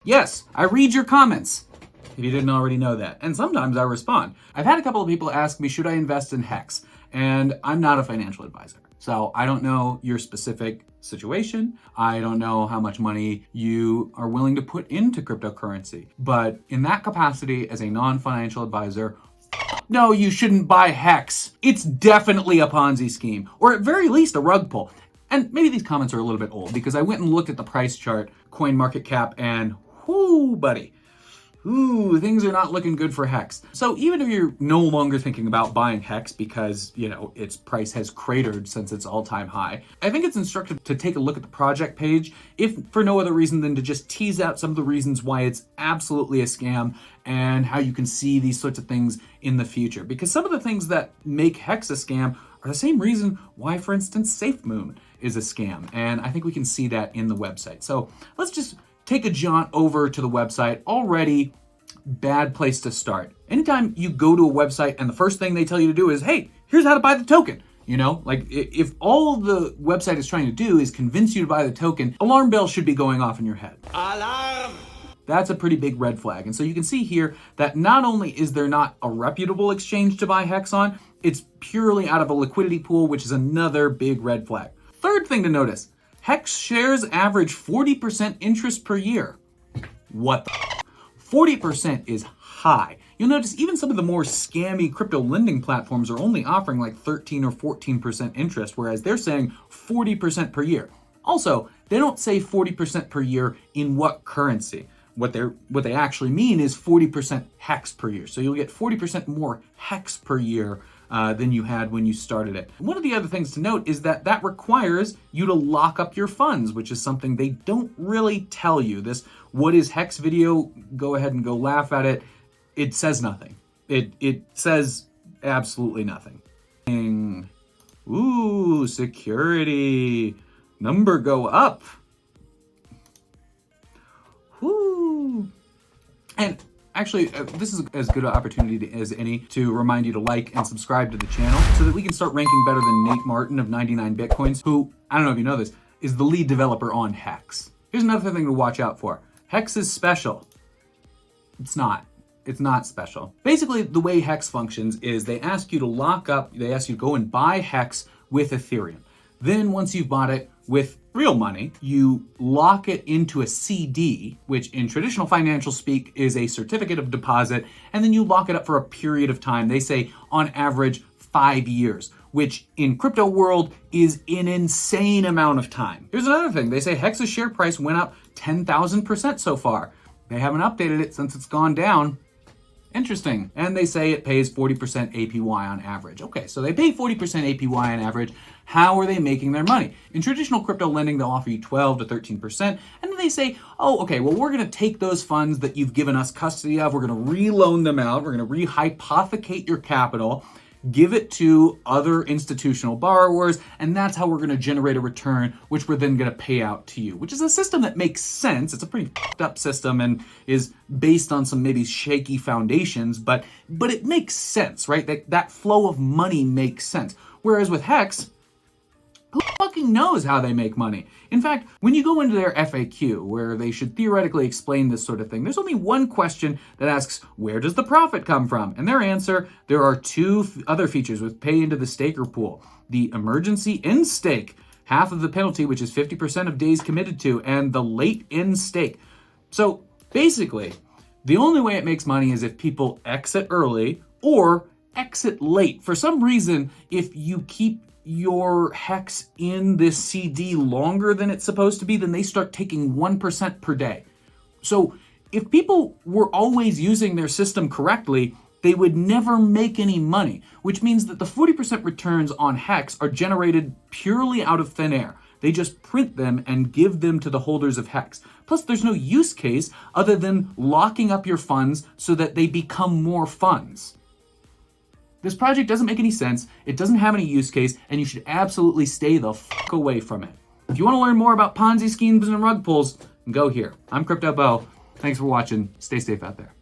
Yes, I read your comments, if you didn't already know that. And sometimes I respond. I've had a couple of people ask me, should I invest in HEX? And I'm not a financial advisor. So I don't know your specific situation. I don't know how much money you are willing to put into cryptocurrency. But in that capacity, as a non-financial advisor, no, you shouldn't buy HEX. It's definitely a Ponzi scheme, or at very least a rug pull. And maybe these comments are a little bit old because I went and looked at the price chart, coin market cap, and whoo, buddy. Ooh, things are not looking good for HEX. So even if you're no longer thinking about buying HEX because, its price has cratered since its all-time high, I think it's instructive to take a look at the project page, if for no other reason than to just tease out some of the reasons why it's absolutely a scam and how you can see these sorts of things in the future. Because some of the things that make HEX a scam are the same reason why, for instance, SafeMoon is a scam. And I think we can see that in the website. So let's just take a jaunt over to the website. Already bad place to start. Anytime you go to a website and the first thing they tell you to do is, hey, here's how to buy the token. If all the website is trying to do is convince you to buy the token, alarm bells should be going off in your head. Alarm! That's a pretty big red flag. And so you can see here that not only is there not a reputable exchange to buy HEX on, it's purely out of a liquidity pool, which is another big red flag. Third thing to notice, HEX shares average 40% interest per year. What the 40% is high. You'll notice even some of the more scammy crypto lending platforms are only offering like 13 or 14% interest, whereas they're saying 40% per year. Also, they don't say 40% per year in what currency. What they actually mean is 40% HEX per year. So you'll get 40% more HEX per year than you had when you started it. One of the other things to note is that requires you to lock up your funds, which is something they don't really tell you. This "what is HEX" video, go ahead and go laugh at it. It says nothing. It says absolutely nothing. Ooh, security. Number go up. Whoo. And actually, this is as good an opportunity as any to remind you to like and subscribe to the channel so that we can start ranking better than Nate Martin of 99 Bitcoins, who, I don't know if you know this, is the lead developer on HEX. Here's another thing to watch out for. HEX is special. It's not. It's not special. Basically, the way HEX functions is they ask you to they ask you to go and buy HEX with Ethereum. Then once you've bought it with real money, you lock it into a CD, which in traditional financial speak is a certificate of deposit, and then you lock it up for a period of time. They say on average 5 years, which in crypto world is an insane amount of time. Here's another thing. They say HEX's share price went up 10,000% so far. They haven't updated it since it's gone down. Interesting. And they say it pays 40% APY on average. Okay, so they pay 40% APY on average. How are they making their money? In traditional crypto lending, they'll offer you 12 to 13%. And then they say, oh, okay, well, we're going to take those funds that you've given us custody of. We're going to reloan them out. We're going to rehypothecate your capital, give it to other institutional borrowers, and that's how we're going to generate a return, which we're then going to pay out to you, which is a system that makes sense. It's a pretty fucked up system and is based on some maybe shaky foundations, but it makes sense, right? That flow of money makes sense. Whereas with HEX, who fucking knows how they make money? In fact, when you go into their FAQ, where they should theoretically explain this sort of thing, there's only one question that asks, where does the profit come from? And their answer, there are two other features with pay into the staker pool. The emergency end stake, half of the penalty, which is 50% of days committed to, and the late end stake. So basically, the only way it makes money is if people exit early or exit late. For some reason, if you keep your HEX in this CD longer than it's supposed to be, then they start taking 1% per day. So if people were always using their system correctly, they would never make any money, which means that the 40% returns on HEX are generated purely out of thin air. They just print them and give them to the holders of HEX. Plus, there's no use case other than locking up your funds so that they become more funds. This project doesn't make any sense, it doesn't have any use case, and you should absolutely stay the fuck away from it. If you want to learn more about Ponzi schemes and rug pulls, go here. I'm Crypto Bo. Thanks for watching. Stay safe out there.